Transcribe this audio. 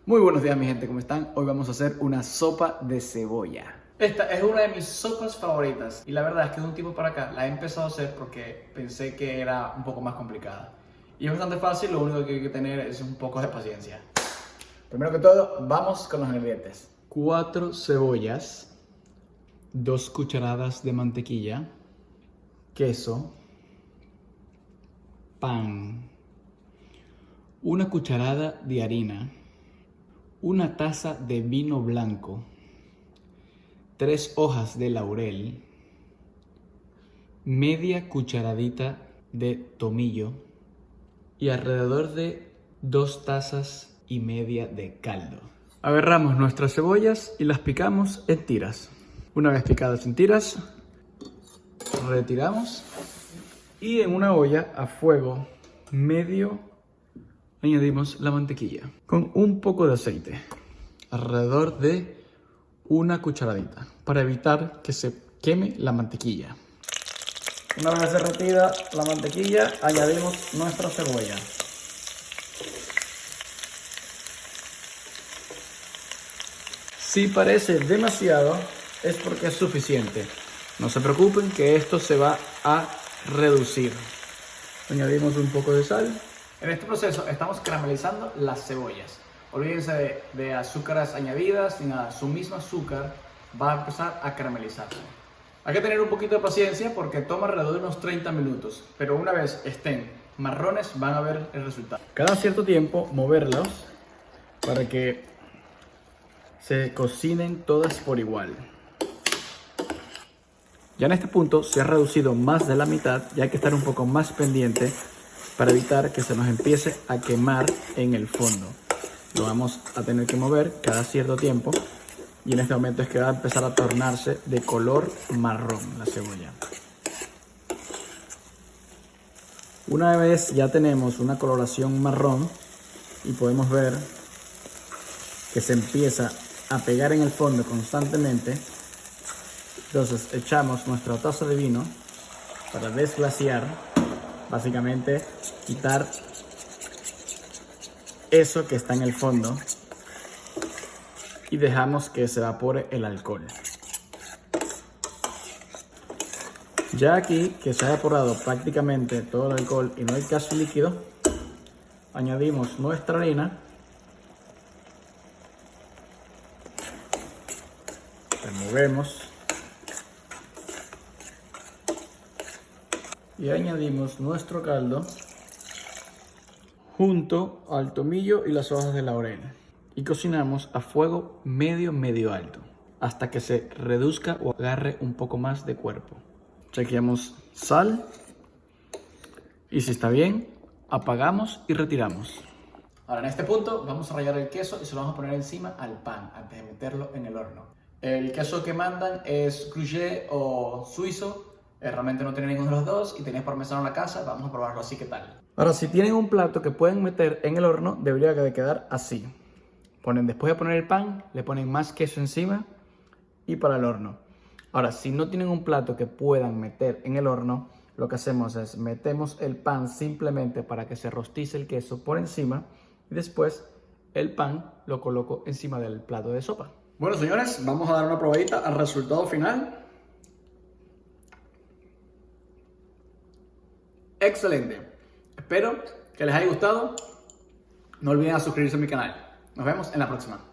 Muy buenos días mi gente, ¿cómo están? Hoy vamos a hacer una sopa de cebolla. Esta es una de mis sopas favoritas y la verdad es que de un tiempo para acá la he empezado a hacer porque pensé que era un poco más complicada. Y es bastante fácil, lo único que hay que tener es un poco de paciencia. Primero que todo, vamos con los ingredientes. 4 cebollas, 2 cucharadas de mantequilla, queso, pan, 1 cucharada de harina, 1 taza de vino blanco, 3 hojas de laurel, media cucharadita de tomillo y alrededor de 2 tazas y media de caldo. Agarramos nuestras cebollas y las picamos en tiras. Una vez picadas en tiras, retiramos y en una olla a fuego medio añadimos la mantequilla con un poco de aceite, alrededor de 1 cucharadita, para evitar que se queme la mantequilla. Una vez derretida la mantequilla, añadimos nuestra cebolla. Si parece demasiado, es porque es suficiente. No se preocupen que esto se va a reducir. Añadimos un poco de sal. En este proceso estamos caramelizando las cebollas. Olvídense de azúcares añadidas ni nada. Su mismo azúcar va a empezar a caramelizarse. Hay que tener un poquito de paciencia porque toma alrededor de unos 30 minutos. Pero una vez estén marrones van a ver el resultado. Cada cierto tiempo moverlos para que se cocinen todas por igual. Ya en este punto se ha reducido más de la mitad y hay que estar un poco más pendiente para evitar que se nos empiece a quemar en el fondo. Lo vamos a tener que mover cada cierto tiempo y en este momento es que va a empezar a tornarse de color marrón la cebolla. Una vez ya tenemos una coloración marrón y podemos ver que se empieza a pegar en el fondo constantemente, entonces echamos nuestra taza de vino para desglaciar, básicamente quitar eso que está en el fondo y dejamos que se evapore el alcohol. Ya aquí que se ha evaporado prácticamente todo el alcohol y no hay casi líquido, añadimos nuestra harina, removemos y añadimos nuestro caldo junto al tomillo y las hojas de laurel y cocinamos a fuego medio alto hasta que se reduzca o agarre un poco más de cuerpo. Chequeamos sal y si está bien, apagamos y retiramos. Ahora en este punto vamos a rallar el queso y se lo vamos a poner encima al pan antes de meterlo en el horno. El queso que mandan es Gruyère o suizo. Realmente no tiene ninguno de los dos y tenéis parmesano en la casa, vamos a probarlo así, ¿qué tal? Ahora, si tienen un plato que pueden meter en el horno, debería de quedar así. Después de poner el pan, le ponen más queso encima y para el horno. Ahora, si no tienen un plato que puedan meter en el horno, lo que hacemos es metemos el pan simplemente para que se rostice el queso por encima y después el pan lo coloco encima del plato de sopa. Bueno, señores, vamos a dar una probadita al resultado final. Excelente. Espero que les haya gustado. No olviden suscribirse a mi canal. Nos vemos en la próxima.